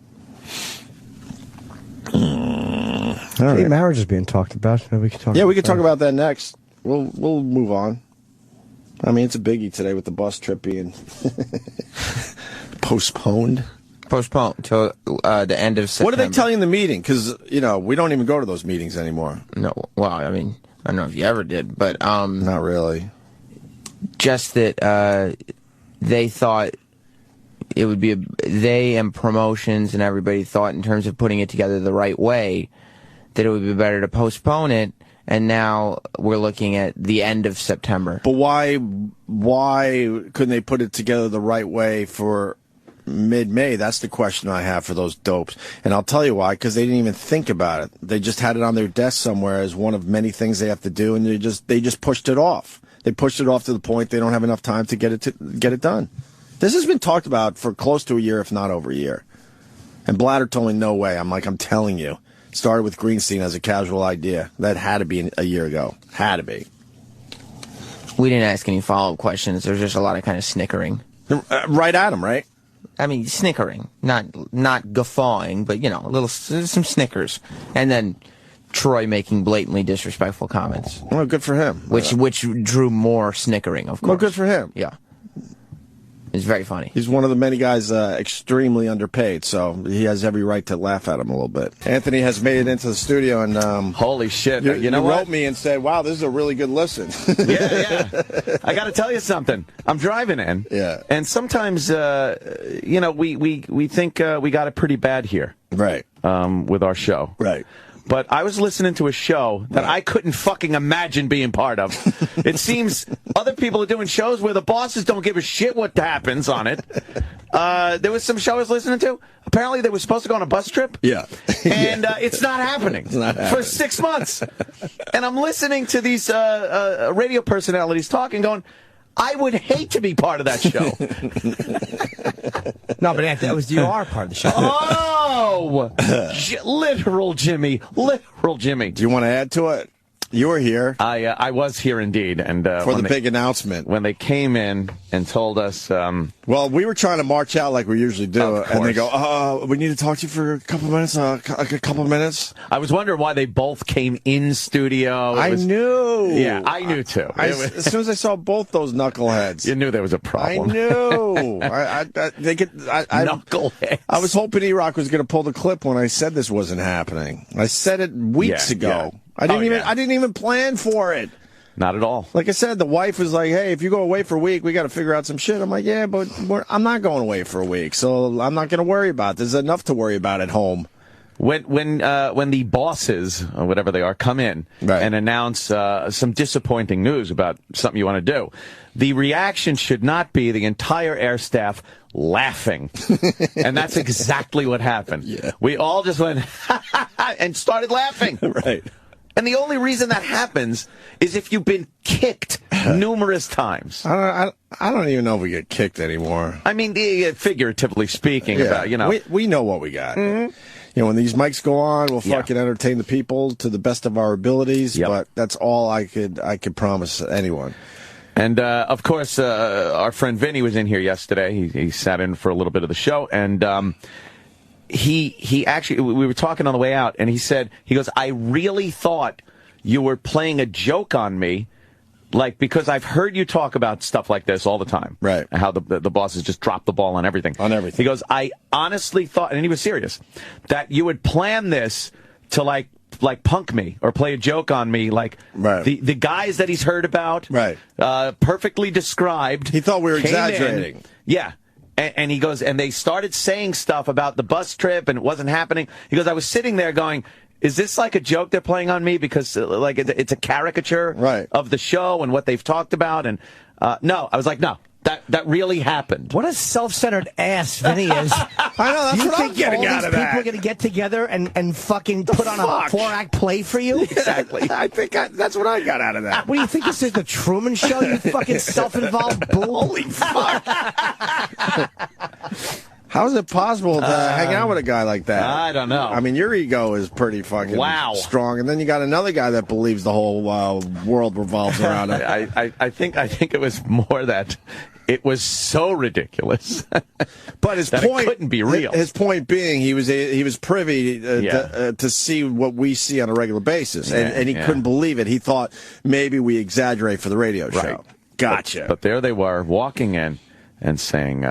All right. Marriage is being talked about. Maybe we can talk. Yeah, we can talk about that next. We'll move on. I mean, it's a biggie today with the bus trip being postponed. Postponed till the end of September. What are they telling the meeting? Because, we don't even go to those meetings anymore. No, well, I mean, I don't know if you ever did, but... Not really. Just that they thought it would be... They and promotions and everybody thought in terms of putting it together the right way, that it would be better to postpone it. And now we're looking at the end of September. But why couldn't they put it together the right way for mid-May? That's the question I have for those dopes. And I'll tell you why, because they didn't even think about it. They just had it on their desk somewhere as one of many things they have to do, and they just pushed it off. They pushed it off to the point they don't have enough time to get it done. This has been talked about for close to a year, if not over a year. And Blatter told me, no way. I'm telling you. Started with Greenstein as a casual idea. That had to be a year ago. Had to be. We didn't ask any follow-up questions. There's just a lot of kind of snickering. Right at him, right? I mean, snickering. Not guffawing, but, some snickers. And then Troy making blatantly disrespectful comments. Well, good for him. Which drew more snickering, of course. Well, good for him. Yeah. It's very funny. He's one of the many guys extremely underpaid, so he has every right to laugh at him a little bit. Anthony has made it into the studio, and holy shit! You know what? wrote me and said, "Wow, this is a really good listen." Yeah. I got to tell you something. I'm driving in, and sometimes, we think we got it pretty bad here, right? With our show, right. But I was listening to a show that I couldn't fucking imagine being part of. It seems other people are doing shows where the bosses don't give a shit what happens on it. There was some show I was listening to. Apparently, they were supposed to go on a bus trip. Yeah. And it's not happening. It's not happening. For 6 months. And I'm listening to these radio personalities talking, going, I would hate to be part of that show. No, but Anthony, you are part of the show. Oh! Literal Jimmy. Literal Jimmy. Do you want to add to it? You were here. I was here indeed. And for the big announcement. When they came in and told us... well, we were trying to march out like we usually do. And they go, we need to talk to you for a couple minutes. Like a couple minutes. I was wondering why they both came in studio. I knew. Yeah, I knew too. As soon as I saw both those knuckleheads. You knew there was a problem. I knew. Knuckleheads. I was hoping E-Rock was going to pull the clip when I said this wasn't happening. I said it weeks ago. Yeah. I didn't even plan for it. Not at all. Like I said, the wife was like, hey, if you go away for a week, we got to figure out some shit. I'm like, yeah, but I'm not going away for a week, so I'm not going to worry about it. There's enough to worry about at home. When the bosses, or whatever they are, come in and announce some disappointing news about something you want to do, the reaction should not be the entire air staff laughing. And that's exactly what happened. Yeah. We all just went and started laughing. Right. And the only reason that happens is if you've been kicked numerous times. I don't even know if we get kicked anymore. I mean, figuratively speaking, about, you know. We know what we got. Mm-hmm. You know, when these mics go on, we'll fucking entertain the people to the best of our abilities. Yep. But that's all I could promise anyone. And, of course, our friend Vinny was in here yesterday. He sat in for a little bit of the show. And he actually, we were talking on the way out, and he goes, I really thought you were playing a joke on me, like, because I've heard you talk about stuff like this all the time. Right. How the bosses just drop the ball on everything. On everything. He goes, I honestly thought, and he was serious, that you would plan this to, like punk me or play a joke on me, like the guys that he's heard about, perfectly described. He thought we were exaggerating. Yeah. And he goes, and they started saying stuff about the bus trip and it wasn't happening. He goes, I was sitting there going, is this like a joke they're playing on me? Because like it's a caricature of the show and what they've talked about. And no, I was like, no. That really happened. What a self-centered ass Vinny is. I know, that's what I'm getting out of that. People are going to get together and fucking put on a 4-act play for you? Exactly. I think that's what I got out of that. What do you think this is, the Truman Show, you fucking self-involved bull? Holy fuck. How is it possible to hang out with a guy like that? I don't know. I mean, your ego is pretty fucking strong, and then you got another guy that believes the whole world revolves around him. I think it was more that it was so ridiculous. But his point couldn't be real. His point being, he was privy to see what we see on a regular basis, and he couldn't believe it. He thought maybe we exaggerate for the radio show. Gotcha. But there they were walking in and saying.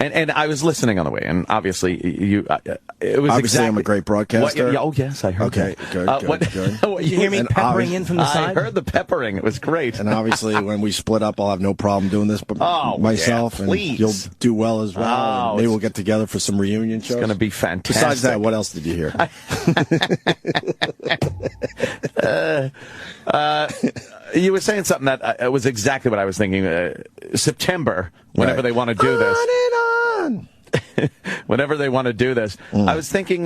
And I was listening on the way, and obviously it was obviously I'm a great broadcaster. Oh yes, I heard. Okay, that. good. Did you hear me peppering in from the side? I heard the peppering. It was great. And obviously, when we split up, I'll have no problem doing this, but myself, and you'll do well as well. Maybe we'll get together for some reunion shows. It's going to be fantastic. Besides that, what else did you hear? You were saying something that was exactly what I was thinking. September, whenever they want to do this. Whenever they want to do this. I was thinking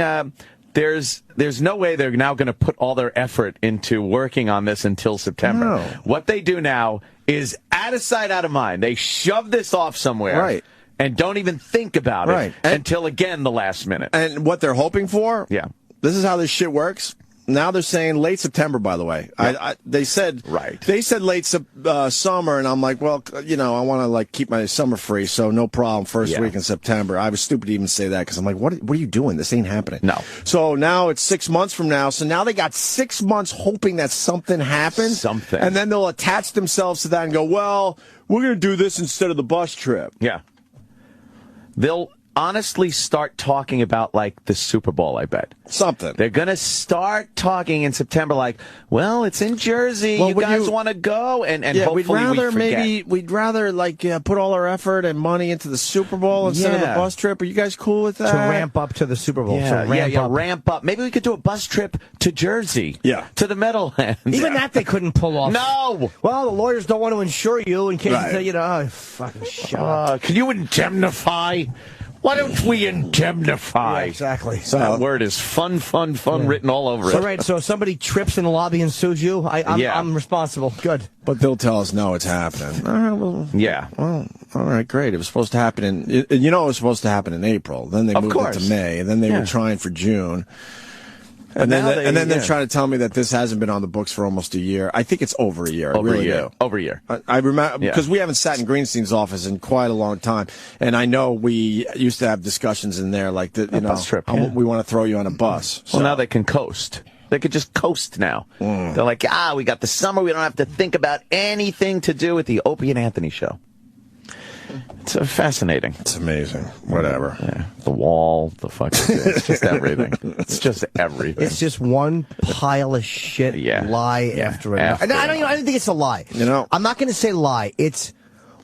there's no way they're now going to put all their effort into working on this until September. No. What they do now is out of sight, out of mind. They shove this off somewhere. Right. And don't even think about it until, again, the last minute. And what they're hoping for? Yeah. This is how this shit works. Now they're saying late September, by the way. Yeah. They said late summer, and I'm like, well, you know, I want to like keep my summer free, so no problem. First week in September. I was stupid to even say that because I'm like, what are you doing? This ain't happening. No. So now it's 6 months from now. So now they got 6 months hoping that something happens. And then they'll attach themselves to that and go, well, we're going to do this instead of the bus trip. Yeah. They'll honestly start talking about, like, the Super Bowl, I bet. Something. They're going to start talking in September, like, well, it's in Jersey. Well, you guys want to go? And hopefully we'd rather put all our effort and money into the Super Bowl instead of a bus trip. Are you guys cool with that? To ramp up to the Super Bowl. Ramp up. Maybe we could do a bus trip to Jersey. Yeah. To the Meadowlands. Even that they couldn't pull off. No. Well, the lawyers don't want to insure you in case fucking shut up. Can you indemnify? Why don't we indemnify? Yeah, exactly. So that word is fun written all over it. So, right, so if somebody trips in the lobby and sues you, I'm responsible. Good. But they'll tell us, no, it's happening. All right, well, Well, all right, great. It was supposed to happen it was supposed to happen in April. Then they moved it to May, and then they were trying for June. And then they're trying to tell me that this hasn't been on the books for almost a year. I think it's over a year. Over a year. I remember because we haven't sat in Greenstein's office in quite a long time, and I know we used to have discussions in there like bus trip. We want to throw you on a bus. Well, now they can coast. They could just coast now. They're like, we got the summer. We don't have to think about anything to do with the Opie and Anthony Show. It's fascinating. It's amazing. Whatever. Yeah. The wall, the fucking, it's just everything. It's just everything. It's just one pile of shit, lie after another. I don't think it's a lie. I'm not going to say lie. It's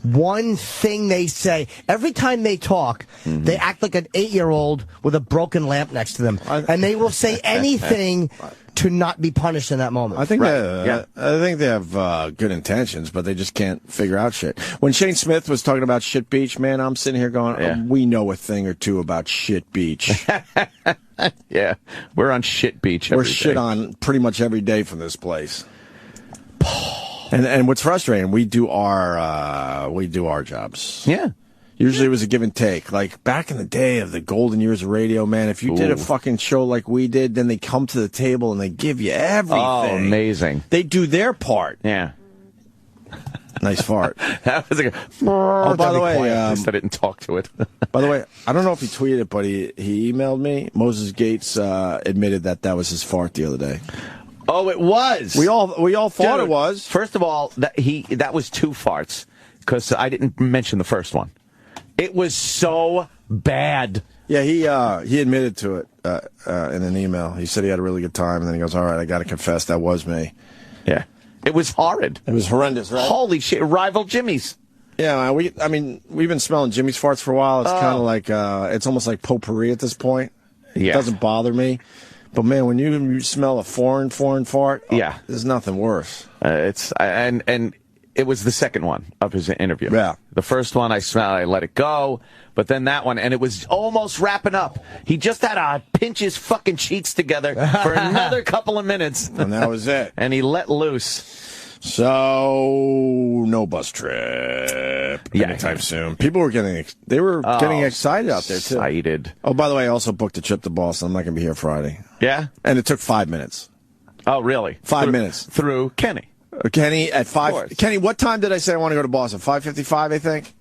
one thing they say. Every time they talk, they act like an 8-year-old with a broken lamp next to them. And they will say anything to not be punished in that moment. I think they have good intentions, but they just can't figure out shit. When Shane Smith was talking about Shit Beach, man, I'm sitting here going, we know a thing or two about Shit Beach. Yeah, we're on Shit Beach every day. We're shit on pretty much every day from this place. And what's frustrating, we do our jobs. Yeah. Usually it was a give and take. Like back in the day of the golden years of radio, man, if you did a fucking show like we did, then they come to the table and they give you everything. Oh, amazing. They do their part. Yeah. Nice fart. That was like by the way, at least I didn't talk to it. By the way, I don't know if he tweeted it, but he emailed me. Moses Gates admitted that was his fart the other day. Oh, it was. We all thought it was. First of all, that was 2 farts because I didn't mention the first one. It was so bad. Yeah, he admitted to it in an email. He said he had a really good time, and then he goes, "All right, I got to confess, that was me." Yeah, it was horrid. It was horrendous, right? Holy shit! Rival Jimmy's. Yeah, we've been smelling Jimmy's farts for a while. It's kind of like it's almost like potpourri at this point. Yeah, it doesn't bother me. But man, when you smell a foreign fart, there's nothing worse. And it was the second one of his interview. Yeah. The first one I smelled, I let it go. But then that one, and it was almost wrapping up. He just had to pinch his fucking cheeks together for another couple of minutes. And that was it. And he let loose. So, no bus trip anytime soon. People were getting excited out there, too. Excited. Oh, by the way, I also booked a trip to Boston. I'm not going to be here Friday. Yeah? And it took 5 minutes. Oh, really? 5 minutes. Through Kenny. Kenny at 5. Kenny, what time did I say I want to go to Boston? 5:55, I think?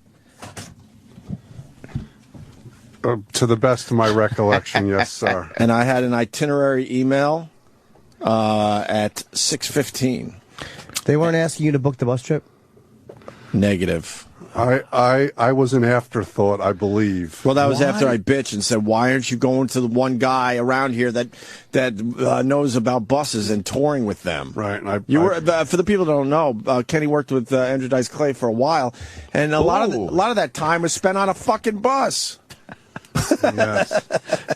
To the best of my recollection, yes, sir. And I had an itinerary email at 6:15. They weren't asking you to book the bus trip? Negative. I was an afterthought, I believe. Well, that was after I bitched and said, "Why aren't you going to the one guy around here that knows about buses and touring with them?" Right. And for the people that don't know, Kenny worked with Andrew Dice Clay for a while, and a lot of that time was spent on a fucking bus. Yes.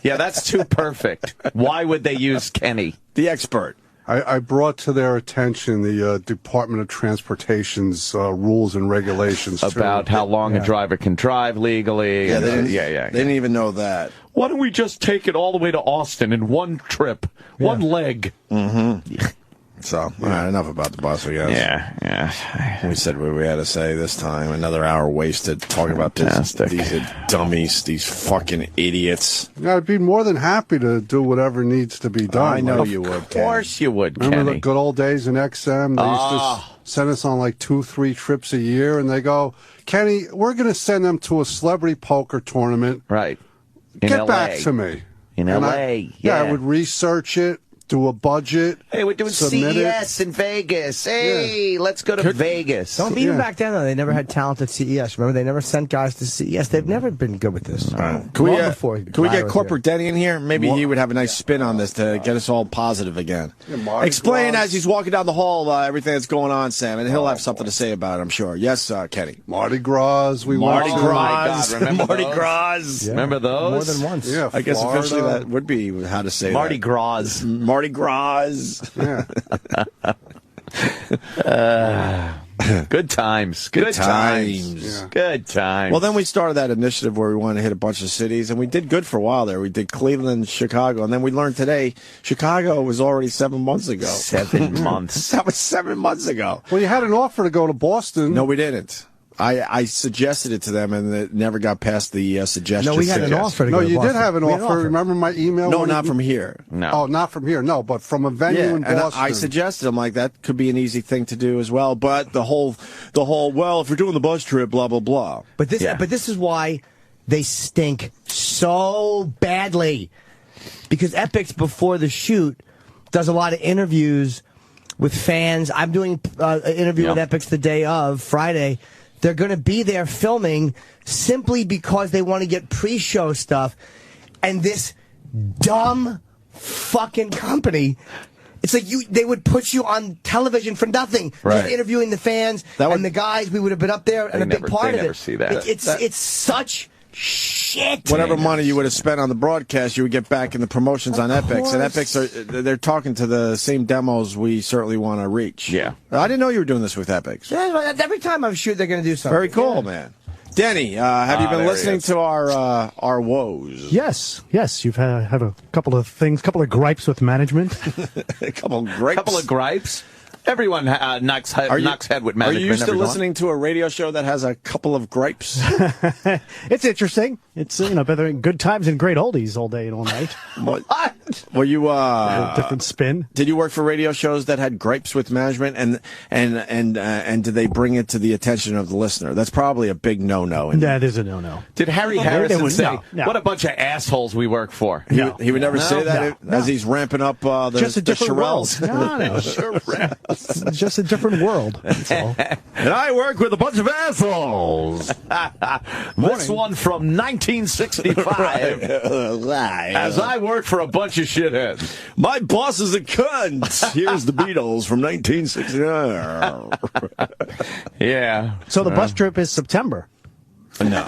Yeah, that's too perfect. Why would they use Kenny, the expert? I brought to their attention the Department of Transportation's rules and regulations about how long a driver can drive legally. Yeah, they didn't even know that. Why don't we just take it all the way to Austin in one trip, one leg? Mm-hmm. So, all right, enough about the bus, I guess. Yeah. We said what we had to say this time. Another hour wasted talking about these dummies, these fucking idiots. Yeah, I'd be more than happy to do whatever needs to be done. I know you would, Of course you would, Remember Kenny. the good old days in XM? They used to send us on like 2-3 trips a year, and they go, "Kenny, we're going to send them to a celebrity poker tournament." Right. Get back to me. In L.A. I would research it, do a budget. Hey, we're doing submit CES in Vegas. Hey, let's go to Vegas. Even back then, though, they never had talent at CES. Remember, they never sent guys to CES. They've never been good with this. Can we get Corporate Denny in here? Maybe he would have a nice spin on this to get us all positive again. Explain as he's walking down the hall everything that's going on, Sam, and he'll have something to say about it, I'm sure. Yes, Kenny. Mardi Gras. Mardi Gras. Remember Gras. Yeah. Remember those? More than once. Yeah, I guess Florida. officially that would be how to say Mardi that. Gras. Mardi Gras. Yeah. Good times. Good times. Yeah. Good times. Well, then we started that initiative where we wanted to hit a bunch of cities, and we did good for a while there. We did Cleveland, Chicago, and then we learned today Chicago was already 7 months ago. 7 months. That was 7 months ago. Well, you had an offer to go to Boston. No, we didn't. I suggested it to them, and it never got past the suggestion. No, we had an offer to No, go to you Boston. did have an We had offer. Remember my email? No, not from here. No. Oh, not from here. No, but from a venue in and Boston. I suggested, I'm like, that could be an easy thing to do as well. But the whole, well, if you're doing the bus trip, blah, blah, blah. But this is why they stink so badly. Because Epix, before the shoot, does a lot of interviews with fans. I'm doing an interview with Epix the day of, Friday. They're going to be there filming simply because they want to get pre-show stuff. And this dumb fucking company, it's like they would put you on television for nothing. Right. Just interviewing the fans and the guys. We would have been up there and a big part of it. They never see that. It's such shit. Whatever money you would have spent on the broadcast, you would get back in the promotions on Epix. And Epix, they're talking to the same demos we certainly want to reach. Yeah. I didn't know you were doing this with Epix. Yeah, every time I shoot, they're going to do something. Very cool, man. Denny, have you been listening to our woes? Yes. You've have a couple of gripes with management. A couple of gripes. Couple of gripes. Everyone knocks head with management. Are you used to every once. listening to a radio show that has a couple of gripes? It's interesting. It's better good times and great oldies all day and all night. What? Were you A different spin. Did you work for radio shows that had gripes with management, and did they bring it to the attention of the listener? That's probably a big no-no. That is a no-no. Did Harry Harrison say, no. what a bunch of assholes we work for? He would never say that as he's ramping up the Just a different world. Shirelles. No. It's just a different world. That's all. And I work with a bunch of assholes. This one from 1965. As I work for a bunch of shitheads. My boss is a cunt. Here's the Beatles from 1969. Yeah. So the bus trip is September. No.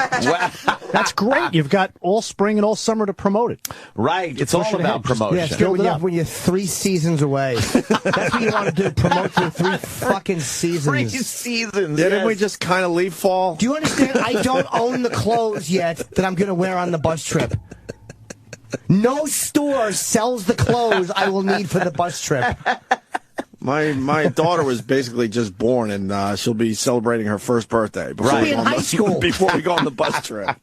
That's great. You've got all spring and all summer to promote it. Right. It's all push it about ahead. promotion. Yeah, it's good when you're 3 seasons away. That's what you want to do, promote for 3 fucking seasons. 3 seasons. Didn't we just kind of leave fall? Do you understand? I don't own the clothes yet that I'm going to wear on the bus trip. No store sells the clothes I will need for the bus trip. My daughter was basically just born, and she'll be celebrating her first birthday before we She'll be in high school. before we go on the bus trip.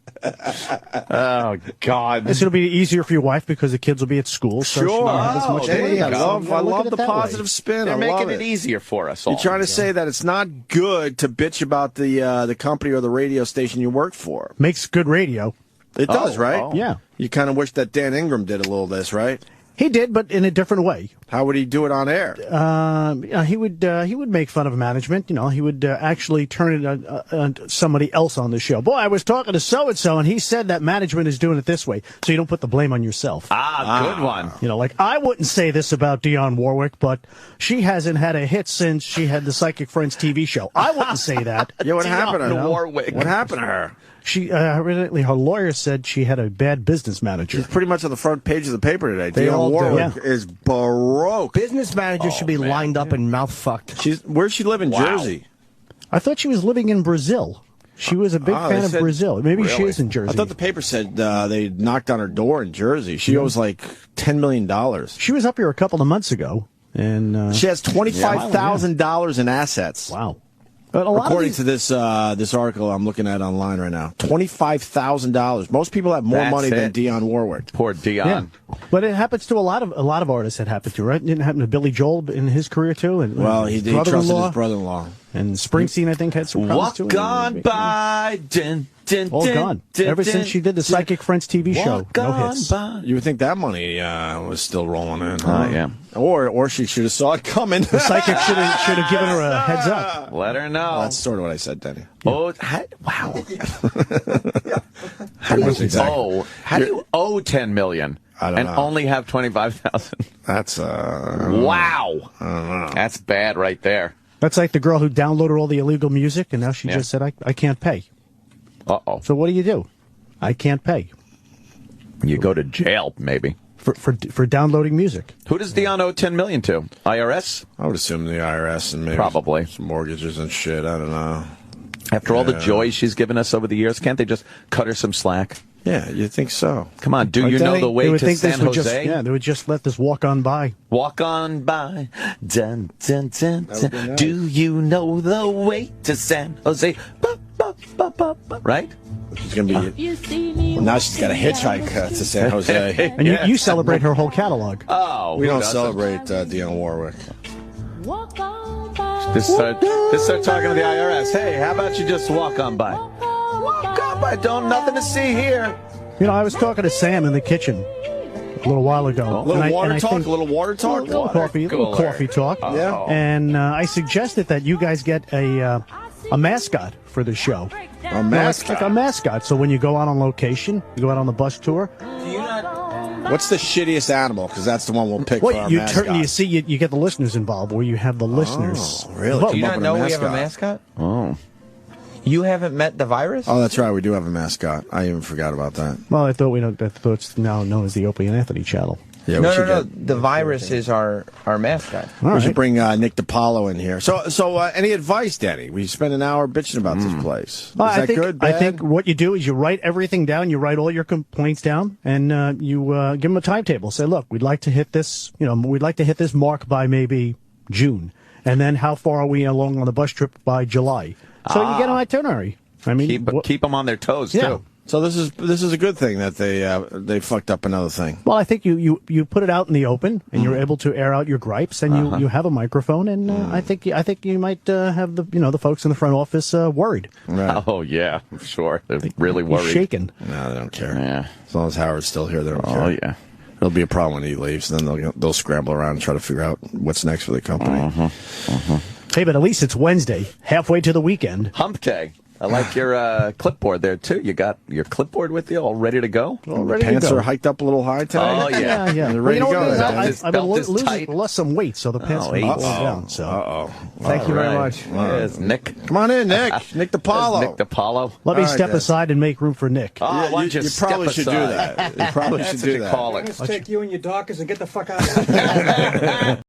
Oh, God. It's going to be easier for your wife because the kids will be at school. So she Sure. won't have as much to worry I about. love the that way. positive spin. They're I making love it easier for us all. You're trying to say that it's not good to bitch about the company or the radio station you work for. Makes good radio. It does, right? oh. Yeah. You kind of wish that Dan Ingram did a little of this, right? He did, but in a different way. How would he do it on air? He would make fun of management. He would actually turn it on somebody else on the show. Boy, I was talking to so-and-so, and he said that management is doing it this way, so you don't put the blame on yourself. Good one. Like, I wouldn't say this about Dionne Warwick, but she hasn't had a hit since she had the Psychic Friends TV show. I wouldn't say that. Yeah, what happened to her? Warwick. What happened to her? She evidently, her lawyer said she had a bad business manager. She's pretty much on the front page of the paper today. They all Dionne do. Warwick is baroque. Business managers should be lined up and mouth fucked. Where's she live in Jersey? I thought she was living in Brazil. She was a big fan of Brazil. Maybe she is in Jersey. I thought the paper said they knocked on her door in Jersey. She owes like $10 million. She was up here a couple of months ago, and she has $25,000 in assets. Wow. But according to this article I'm looking at online right now, $25,000. Most people have more money than Dionne Warwick. Poor Dionne. Yeah. But it happens to a lot of artists. That happened to, right? It didn't happen to Billy Joel in his career too. And he trusted his brother-in-law. And Springsteen, I think, had some problems too. Walk on by, All gone. Ever since she did the Psychic Friends TV show, no hits. You would think that money was still rolling in. Oh, yeah. Or she should have saw it coming. The Psychic should have given her a heads up. Let her know. That's sort of what I said, Denny. Oh, wow. How do you owe $10 million and only have 25,000? That's wow. I don't know. That's bad right there. That's like the girl who downloaded all the illegal music, and now she just said, I can't pay. Uh-oh. So what do? I can't pay. You go to jail, maybe. For downloading music. Who does Dion owe $10 million to? IRS? I would assume the IRS and maybe probably some mortgages and shit. I don't know. After all the joy she's given us over the years, can't they just cut her some slack? Yeah, you think so. Come on, do you know the way to San Jose? They would just let this walk on by. Walk on by. Dun, dun, dun, dun. Nice. Do you know the way to San Jose? Ba, ba, ba, ba, ba. Right? She's going to be... Well, now she's got a hitchcip to San Jose. And you celebrate her whole catalog. Oh, we don't celebrate Dionne Warwick. Just start talking to the IRS. Hey, how about you just walk on by? Walk on by. Nothing to see here. You know, I was talking to Sam in the kitchen a little while ago. A little water talk? A little coffee talk. Yeah. And I suggested that you guys get a mascot for the show. A mascot? Like a mascot. So when you go out on location, you go out on the bus tour. What's the shittiest animal? Because that's the one we'll pick for our mascot. You get the listeners involved, where you have the listeners. Oh, really? Do you not know we have a mascot? Oh. You haven't met the virus? Oh, that's right. We do have a mascot. I even forgot about that. Well, I thought it's now known as the Opie and Anthony channel. Yeah, no. The virus is our mascot. We should bring Nick DiPaolo in here. So any advice, Danny? We spent an hour bitching about this place. Is that good, bad? I think what you do is you write everything down. You write all your complaints down, and you give them a timetable. Say, look, we'd like to hit this. We'd like to hit this mark by maybe June, and then how far are we along on the bus trip by July? So you get an itinerary. I mean, keep them on their toes too. So this is a good thing that they fucked up another thing. Well, I think you put it out in the open, and you're able to air out your gripes, and you have a microphone, and I think you might have the folks in the front office worried. Right. Oh yeah, sure. They're really worried. Shaken. No, they don't care. Yeah. As long as Howard's still here, they don't care. Oh yeah. It'll be a problem when he leaves. Then they'll scramble around and try to figure out what's next for the company. Hey, but at least it's Wednesday, halfway to the weekend. Hump day. I like your clipboard there, too. You got your clipboard with you all ready to go? All ready to go. Pants are hiked up a little high today. Oh, yeah. Yeah. They're ready to go. I've been lost some weight, so the pants are falling down. So. Thank you very much. Yes, Nick. Come on in, Nick. Nick DiPaolo. Nick DiPaolo. Let me step aside and make room for Nick. Oh, you probably should do that. You probably should do that. Call it. Let's take you and your Dockers and get the fuck out of here.